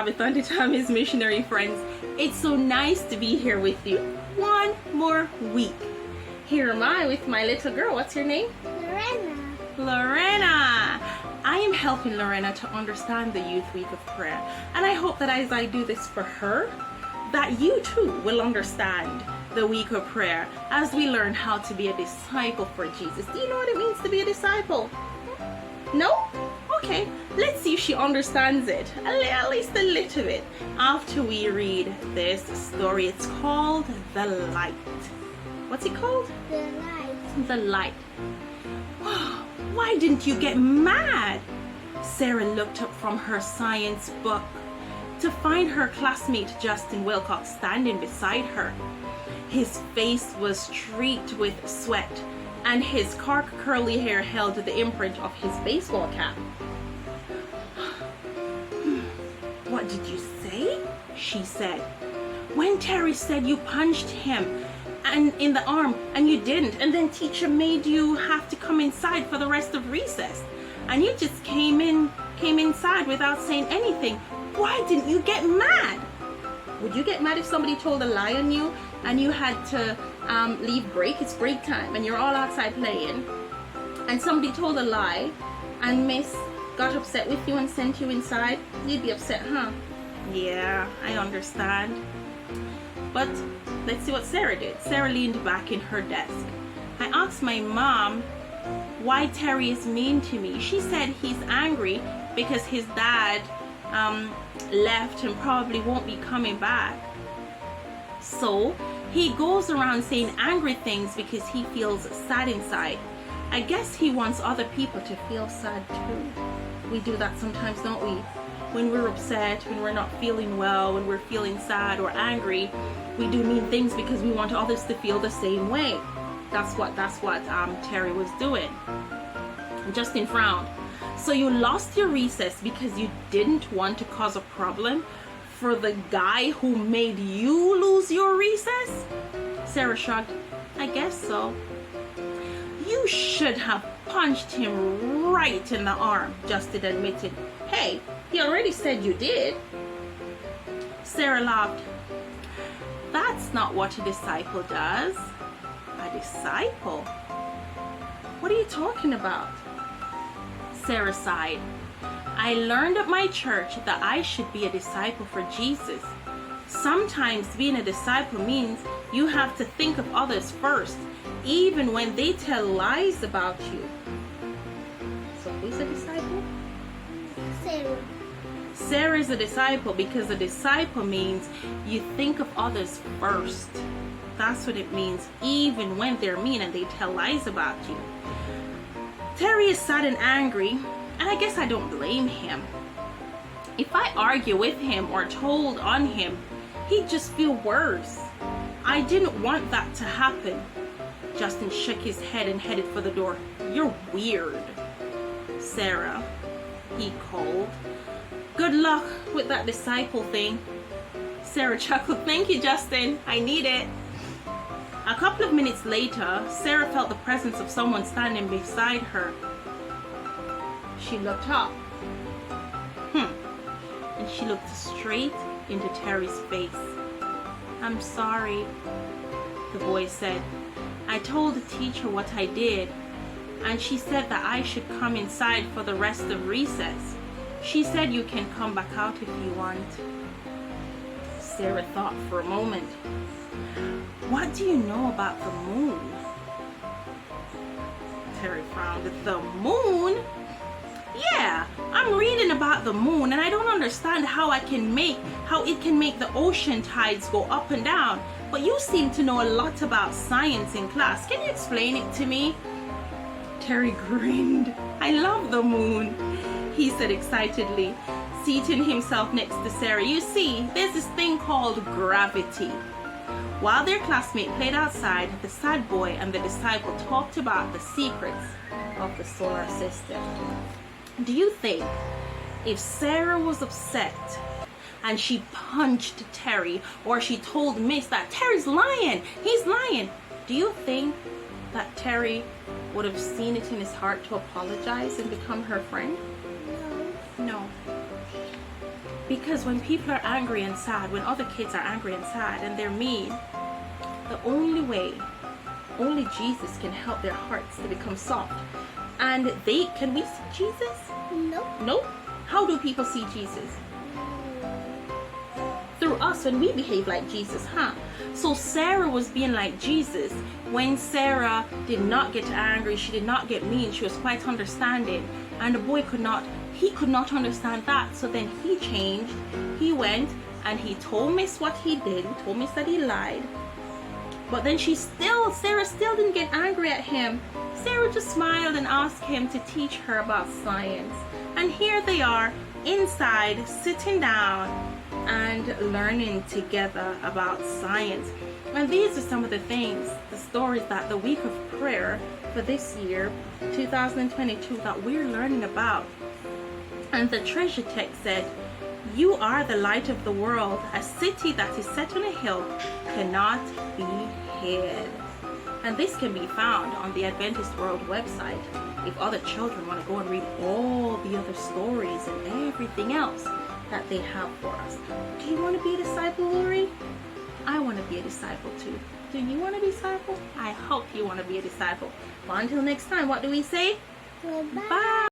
Sabbath on the Thomas Missionary friends. It's so nice to be here with you one more week. Here am I with my little girl. What's your name? Lorena. Lorena. I am helping Lorena to understand the Youth Week of Prayer, and I hope that as I do this for her, that you too will understand the week of prayer as we learn how to be a disciple for Jesus. Do you know what it means to be a disciple? No? Okay, let's see if she understands it, at least a little bit, after we read this story. It's called The Light. What's it called? The light. The Light. Why didn't you get mad? Sarah looked up from her science book to find her classmate Justin Wilcox standing beside her. His face was streaked with sweat, and his curly hair held the imprint of his baseball cap. What did you say? She said. When Terry said you punched him and in the arm and you didn't, and then teacher made you have to come inside for the rest of recess, and you just came inside without saying anything. Why didn't you get mad? Would you get mad if somebody told a lie on you and you had to leave break? It's break time and you're all outside playing, and somebody told a lie and Miss got upset with you and sent you inside? You'd be upset, huh? Yeah, I understand. But let's see what Sarah did. Sarah leaned back in her desk. I asked my mom why Terry is mean to me. She said he's angry because his dad left and probably won't be coming back. So he goes around saying angry things because he feels sad inside. I guess he wants other people to feel sad too. We do that sometimes, don't we? When we're upset, when we're not feeling well, when we're feeling sad or angry, we do mean things because we want others to feel the same way. That's what Terry was doing. Justin frowned. So you lost your recess because you didn't want to cause a problem for the guy who made you lose your recess? Sarah shrugged. I guess so. You should have punched him right in the arm, Justin admitted. Hey, he already said you did. Sarah laughed. That's not what a disciple does. A disciple? What are you talking about? Sarah sighed. I learned at my church that I should be a disciple for Jesus. Sometimes being a disciple means you have to think of others first, even when they tell lies about you. So who's a disciple? Sarah. Sarah is a disciple because a disciple means you think of others first. That's what it means, even when they're mean and they tell lies about you. Terry is sad and angry, and I guess I don't blame him. If I argue with him or told on him, he'd just feel worse. I didn't want that to happen. Justin shook his head and headed for the door. You're weird, Sarah, he called. Good luck with that disciple thing. Sarah chuckled. Thank you, Justin. I need it. A couple of minutes later, Sarah felt the presence of someone standing beside her. She looked up. And she looked straight into Terry's face. I'm sorry, the boy said. I told the teacher what I did, and she said that I should come inside for the rest of recess. She said you can come back out if you want. Sarah thought for a moment. What do you know about the moon? Terry frowned. The moon? Yeah, I'm reading about the moon and I don't understand how it can make the ocean tides go up and down. But you seem to know a lot about science in class. Can you explain it to me? Terry grinned. I love the moon, he said excitedly, seating himself next to Sarah. You see, there's this thing called gravity. While their classmate played outside, the sad boy and the disciple talked about the secrets of the solar system. Do you think if Sarah was upset and she punched Terry, or she told Miss that Terry's lying, he's lying, do you think that Terry would have seen it in his heart to apologize and become her friend? No. No. Because when people are angry and sad, when other kids are angry and sad and they're mean, the only way, only Jesus can help their hearts to become soft. And can we see Jesus? No. No. How do people see Jesus? Through us when we behave like Jesus, huh? So Sarah was being like Jesus. When Sarah did not get angry, she did not get mean, she was quite understanding. And the boy could not understand that. So then he changed. He went and he told Miss what he did. He told Miss that he lied. But then Sarah still didn't get angry at him. Sarah just smiled and asked him to teach her about science. And here they are inside, sitting down and learning together about science. And these are some of the things, the stories that the week of prayer for this year, 2022, that we're learning about. And the treasure text said, "You are the light of the world. A city that is set on a hill cannot be hid." And this can be found on the Adventist World website if other children want to go and read all the other stories and everything else that they have for us. Do you want to be a disciple, Lori? I want to be a disciple too. Do you want to be a disciple? I hope you want to be a disciple. Well, until next time, what do we say? Goodbye. Bye.